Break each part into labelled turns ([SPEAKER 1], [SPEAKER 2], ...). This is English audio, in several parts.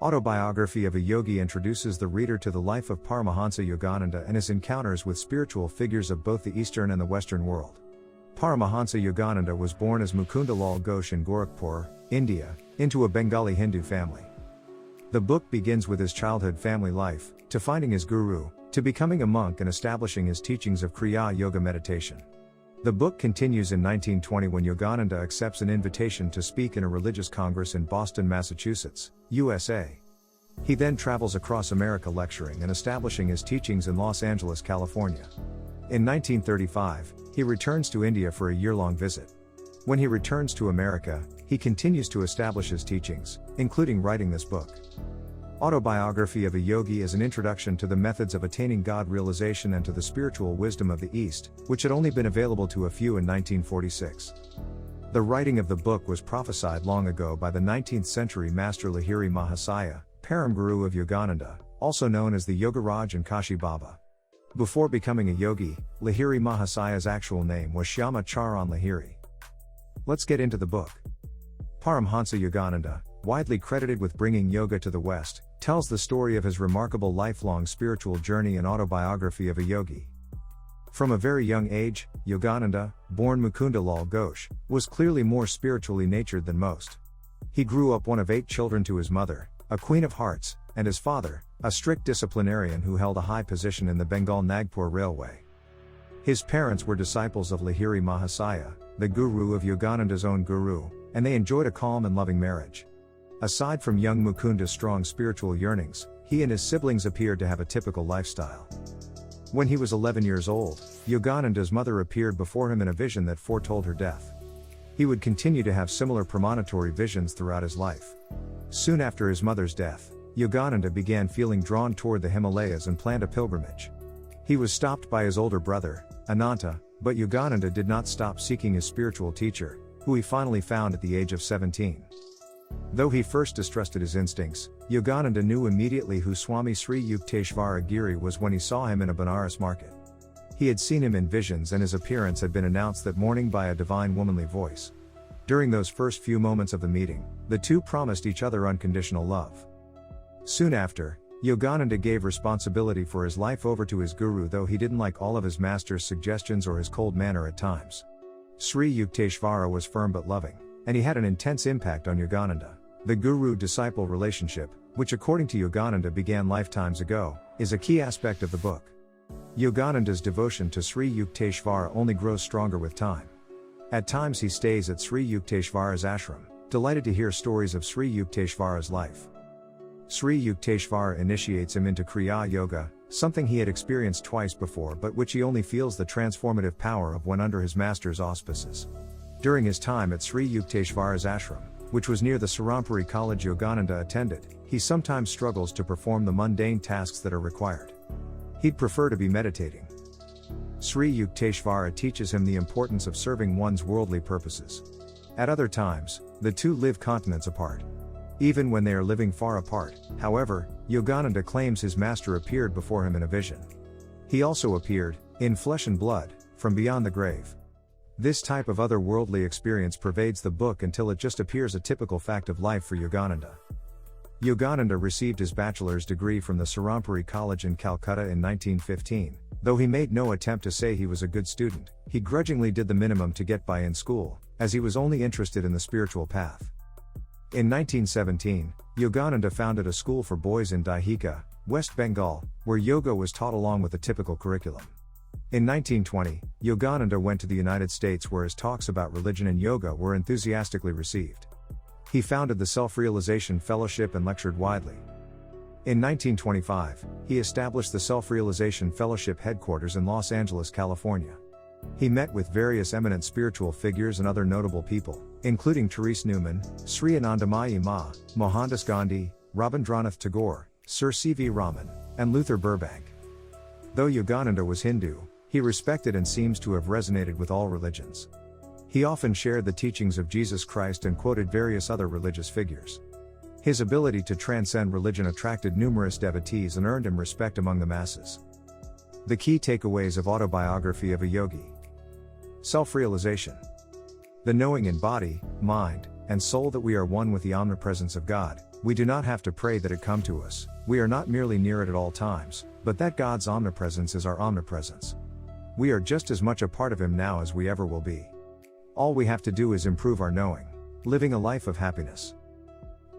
[SPEAKER 1] Autobiography of a Yogi introduces the reader to the life of Paramahansa Yogananda and his encounters with spiritual figures of both the Eastern and the Western world. Paramahansa Yogananda was born as Mukunda Lal Ghosh in Gorakhpur, India, into a Bengali Hindu family. The book begins with his childhood family life, to finding his guru, to becoming a monk and establishing his teachings of Kriya Yoga meditation. The book continues in 1920 when Yogananda accepts an invitation to speak in a religious congress in Boston, Massachusetts, USA. He then travels across America lecturing and establishing his teachings in Los Angeles, California. In 1935, he returns to India for a year-long visit. When he returns to America, he continues to establish his teachings, including writing this book. Autobiography of a Yogi is an introduction to the methods of attaining God realization and to the spiritual wisdom of the East, which had only been available to a few in 1946. The writing of the book was prophesied long ago by the 19th century master Lahiri Mahasaya, Param Guru of Yogananda, also known as the Yogaraj and Kashi Baba. Before becoming a yogi, Lahiri Mahasaya's actual name was Shyama Charan Lahiri. Let's get into the book. Paramahansa Yogananda, widely credited with bringing yoga to the West, tells the story of his remarkable lifelong spiritual journey and autobiography of a yogi. From a very young age, Yogananda, born Mukunda Lal Ghosh, was clearly more spiritually natured than most. He grew up one of 8 children to his mother, a queen of hearts, and his father, a strict disciplinarian who held a high position in the Bengal-Nagpur Railway. His parents were disciples of Lahiri Mahasaya, the guru of Yogananda's own guru, and they enjoyed a calm and loving marriage. Aside from young Mukunda's strong spiritual yearnings, he and his siblings appeared to have a typical lifestyle. When he was 11 years old, Yogananda's mother appeared before him in a vision that foretold her death. He would continue to have similar premonitory visions throughout his life. Soon after his mother's death, Yogananda began feeling drawn toward the Himalayas and planned a pilgrimage. He was stopped by his older brother, Ananta, but Yogananda did not stop seeking his spiritual teacher, who he finally found at the age of 17. Though he first distrusted his instincts, Yogananda knew immediately who Swami Sri Yukteswara Giri was when he saw him in a Banaras market. He had seen him in visions and his appearance had been announced that morning by a divine womanly voice. During those first few moments of the meeting, the two promised each other unconditional love. Soon after, Yogananda gave responsibility for his life over to his guru, though he didn't like all of his master's suggestions or his cold manner at times. Sri Yukteswara was firm but loving, and he had an intense impact on Yogananda. The guru-disciple relationship, which according to Yogananda began lifetimes ago, is a key aspect of the book. Yogananda's devotion to Sri Yukteswara only grows stronger with time. At times he stays at Sri Yukteswara's ashram, delighted to hear stories of Sri Yukteswara's life. Sri Yukteswara initiates him into Kriya Yoga, something he had experienced twice before but which he only feels the transformative power of when under his master's auspices. During his time at Sri Yukteswara's ashram, which was near the Sarampuri college Yogananda attended, he sometimes struggles to perform the mundane tasks that are required. He'd prefer to be meditating. Sri Yukteswara teaches him the importance of serving one's worldly purposes. At other times, the two live continents apart. Even when they are living far apart, however, Yogananda claims his master appeared before him in a vision. He also appeared, in flesh and blood, from beyond the grave. This type of otherworldly experience pervades the book until it just appears a typical fact of life for Yogananda. Yogananda received his bachelor's degree from the Sarampuri College in Calcutta in 1915. Though he made no attempt to say he was a good student, he grudgingly did the minimum to get by in school, as he was only interested in the spiritual path. In 1917, Yogananda founded a school for boys in Dihika, West Bengal, where yoga was taught along with a typical curriculum. In 1920, Yogananda went to the United States where his talks about religion and yoga were enthusiastically received. He founded the Self-Realization Fellowship and lectured widely. In 1925, he established the Self-Realization Fellowship headquarters in Los Angeles, California. He met with various eminent spiritual figures and other notable people, including Therese Newman, Sri Anandamayi Ma, Mohandas Gandhi, Rabindranath Tagore, Sir C.V. Raman, and Luther Burbank. Though Yogananda was Hindu, he respected and seems to have resonated with all religions. He often shared the teachings of Jesus Christ and quoted various other religious figures. His ability to transcend religion attracted numerous devotees and earned him respect among the masses. The key takeaways of Autobiography of a Yogi. Self-realization. The knowing in body, mind, and soul that we are one with the omnipresence of God, We do not have to pray that it come to us, we are not merely near it at all times, but that God's omnipresence is our omnipresence. We are just as much a part of Him now as we ever will be. All we have to do is improve our knowing, living a life of happiness.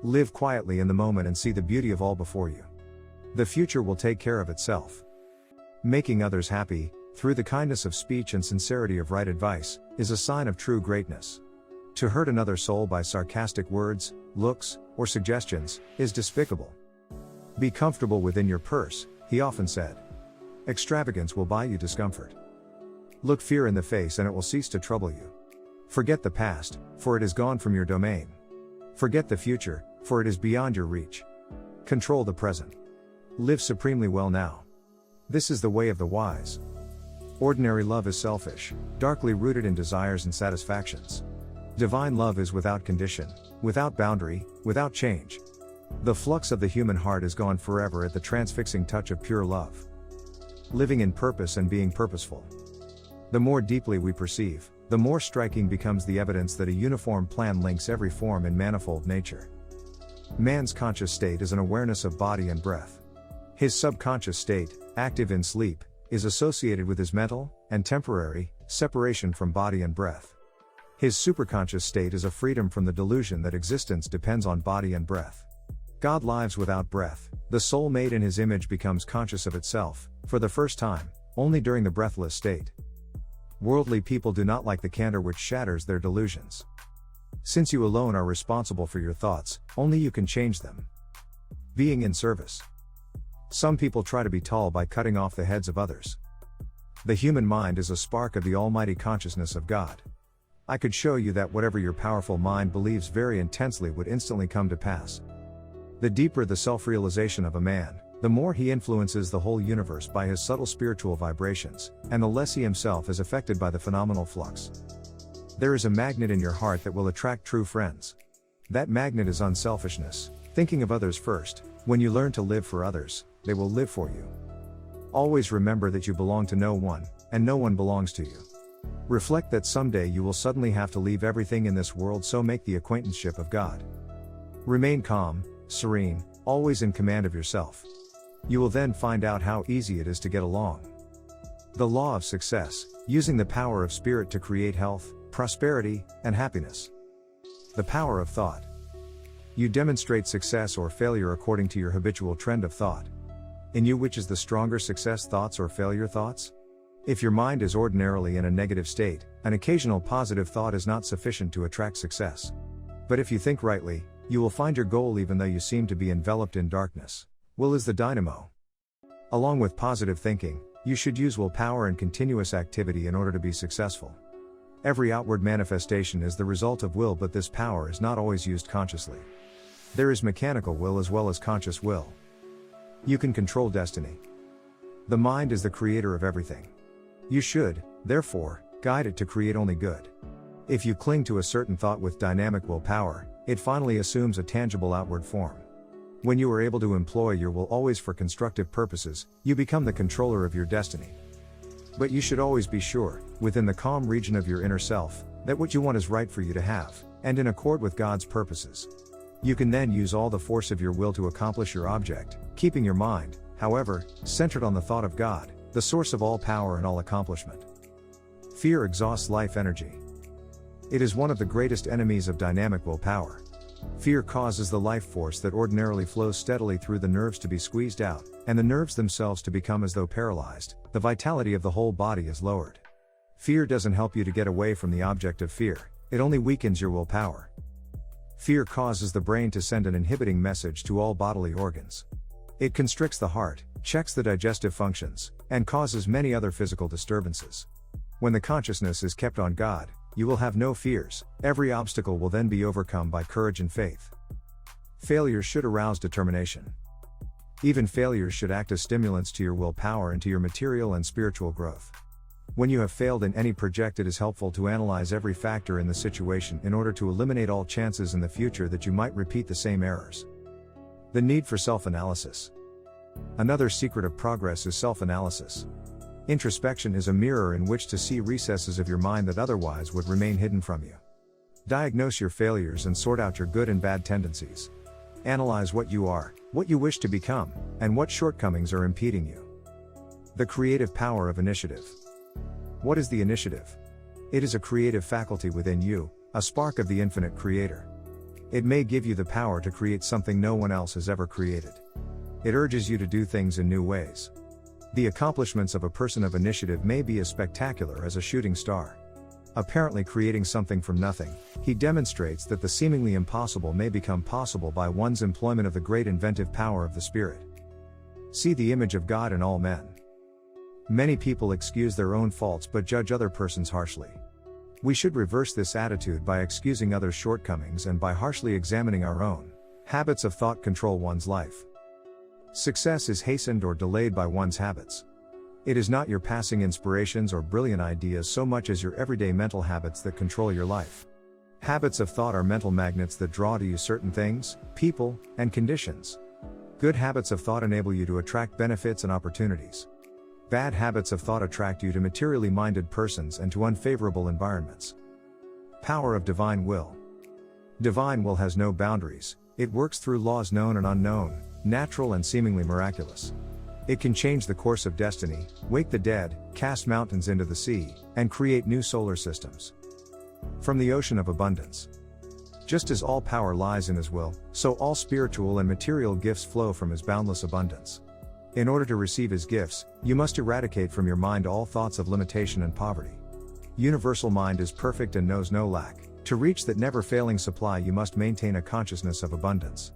[SPEAKER 1] Live quietly in the moment and see the beauty of all before you. The future will take care of itself. Making others happy, through the kindness of speech and sincerity of right advice, is a sign of true greatness. To hurt another soul by sarcastic words, looks, or suggestions, is despicable. Be comfortable within your purse, he often said. Extravagance will buy you discomfort. Look fear in the face and it will cease to trouble you. Forget the past, for it is gone from your domain. Forget the future, for it is beyond your reach. Control the present. Live supremely well now. This is the way of the wise. Ordinary love is selfish, darkly rooted in desires and satisfactions. Divine love is without condition, without boundary, without change. The flux of the human heart is gone forever at the transfixing touch of pure love. Living in purpose and being purposeful. The more deeply we perceive, the more striking becomes the evidence that a uniform plan links every form in manifold nature. Man's conscious state is an awareness of body and breath. His subconscious state, active in sleep, is associated with his mental, and temporary, separation from body and breath. His superconscious state is a freedom from the delusion that existence depends on body and breath. God lives without breath. The soul made in His image becomes conscious of itself, for the first time, only during the breathless state. Worldly people do not like the candor which shatters their delusions. Since you alone are responsible for your thoughts, only you can change them. Being in service. Some people try to be tall by cutting off the heads of others. The human mind is a spark of the almighty consciousness of God. I could show you that whatever your powerful mind believes very intensely would instantly come to pass. The deeper the self-realization of a man, the more he influences the whole universe by his subtle spiritual vibrations, and the less he himself is affected by the phenomenal flux. There is a magnet in your heart that will attract true friends. That magnet is unselfishness, thinking of others first. When you learn to live for others, they will live for you. Always remember that you belong to no one, and no one belongs to you. Reflect that someday you will suddenly have to leave everything in this world, so make the acquaintanceship of God. Remain calm, serene, always in command of yourself. You will then find out how easy it is to get along. The law of success, using the power of spirit to create health, prosperity, and happiness. The power of thought. You demonstrate success or failure according to your habitual trend of thought. In you, which is the stronger, success thoughts or failure thoughts? If your mind is ordinarily in a negative state, an occasional positive thought is not sufficient to attract success. But if you think rightly, you will find your goal even though you seem to be enveloped in darkness. Will is the dynamo. Along with positive thinking, you should use willpower and continuous activity in order to be successful. Every outward manifestation is the result of will, but this power is not always used consciously. There is mechanical will as well as conscious will. You can control destiny. The mind is the creator of everything. You should, therefore, guide it to create only good. If you cling to a certain thought with dynamic willpower, it finally assumes a tangible outward form. When you are able to employ your will always for constructive purposes, you become the controller of your destiny. But you should always be sure, within the calm region of your inner self, that what you want is right for you to have, and in accord with God's purposes. You can then use all the force of your will to accomplish your object, keeping your mind, however, centered on the thought of God, the source of all power and all accomplishment. Fear exhausts life energy. It is one of the greatest enemies of dynamic willpower. Fear causes the life force that ordinarily flows steadily through the nerves to be squeezed out, and the nerves themselves to become as though paralyzed. The vitality of the whole body is lowered. Fear doesn't help you to get away from the object of fear, it only weakens your willpower. Fear causes the brain to send an inhibiting message to all bodily organs. It constricts the heart, checks the digestive functions, and causes many other physical disturbances. When the consciousness is kept on God, you will have no fears. Every obstacle will then be overcome by courage and faith. Failures should arouse determination. Even failures should act as stimulants to your willpower and to your material and spiritual growth. When you have failed in any project, it is helpful to analyze every factor in the situation in order to eliminate all chances in the future that you might repeat the same errors. The need for self-analysis. Another secret of progress is self-analysis. Introspection is a mirror in which to see recesses of your mind that otherwise would remain hidden from you. Diagnose your failures and sort out your good and bad tendencies. Analyze what you are, what you wish to become, and what shortcomings are impeding you. The creative power of initiative. What is the initiative? It is a creative faculty within you, a spark of the infinite creator. It may give you the power to create something no one else has ever created. It urges you to do things in new ways. The accomplishments of a person of initiative may be as spectacular as a shooting star. Apparently creating something from nothing, he demonstrates that the seemingly impossible may become possible by one's employment of the great inventive power of the Spirit. See the image of God in all men. Many people excuse their own faults but judge other persons harshly. We should reverse this attitude by excusing others' shortcomings and by harshly examining our own. Habits of thought control one's life. Success is hastened or delayed by one's habits. It is not your passing inspirations or brilliant ideas so much as your everyday mental habits that control your life. Habits of thought are mental magnets that draw to you certain things, people, and conditions. Good habits of thought enable you to attract benefits and opportunities. Bad habits of thought attract you to materially minded persons and to unfavorable environments. Power of divine will. Divine will has no boundaries, it works through laws known and unknown, natural and seemingly miraculous. It can change the course of destiny, wake the dead, cast mountains into the sea, and create new solar systems. From the ocean of abundance. Just as all power lies in His will, so all spiritual and material gifts flow from His boundless abundance. In order to receive His gifts, you must eradicate from your mind all thoughts of limitation and poverty. Universal mind is perfect and knows no lack. To reach that never-failing supply you must maintain a consciousness of abundance.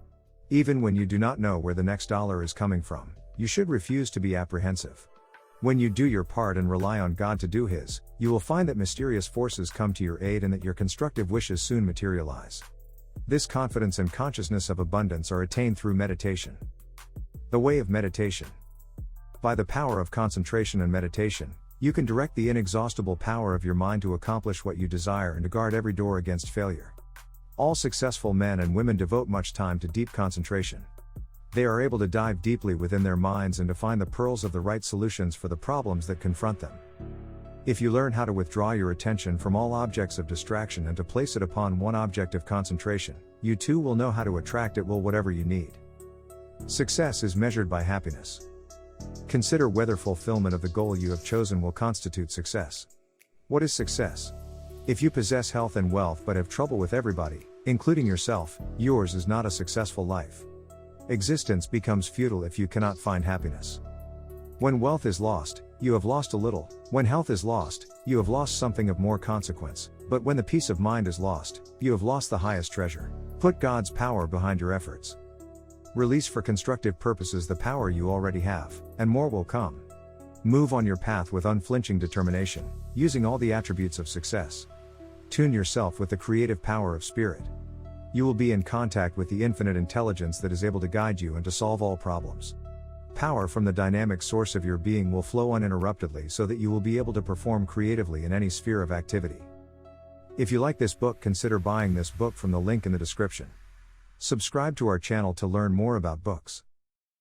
[SPEAKER 1] Even when you do not know where the next dollar is coming from, you should refuse to be apprehensive. When you do your part and rely on God to do His, you will find that mysterious forces come to your aid and that your constructive wishes soon materialize. This confidence and consciousness of abundance are attained through meditation. The way of meditation. By the power of concentration and meditation, you can direct the inexhaustible power of your mind to accomplish what you desire and to guard every door against failure. All successful men and women devote much time to deep concentration. They are able to dive deeply within their minds and to find the pearls of the right solutions for the problems that confront them. If you learn how to withdraw your attention from all objects of distraction and to place it upon one object of concentration, you too will know how to attract it will whatever you need. Success is measured by happiness. Consider whether fulfillment of the goal you have chosen will constitute success. What is success? If you possess health and wealth but have trouble with everybody, including yourself, yours is not a successful life. Existence becomes futile if you cannot find happiness. When wealth is lost, you have lost a little. When health is lost, you have lost something of more consequence. But when the peace of mind is lost, you have lost the highest treasure. Put God's power behind your efforts. Release for constructive purposes the power you already have, and more will come. Move on your path with unflinching determination, using all the attributes of success. Tune yourself with the creative power of spirit. You will be in contact with the infinite intelligence that is able to guide you and to solve all problems. Power from the dynamic source of your being will flow uninterruptedly so that you will be able to perform creatively in any sphere of activity. If you like this book, consider buying this book from the link in the description. Subscribe to our channel to learn more about books.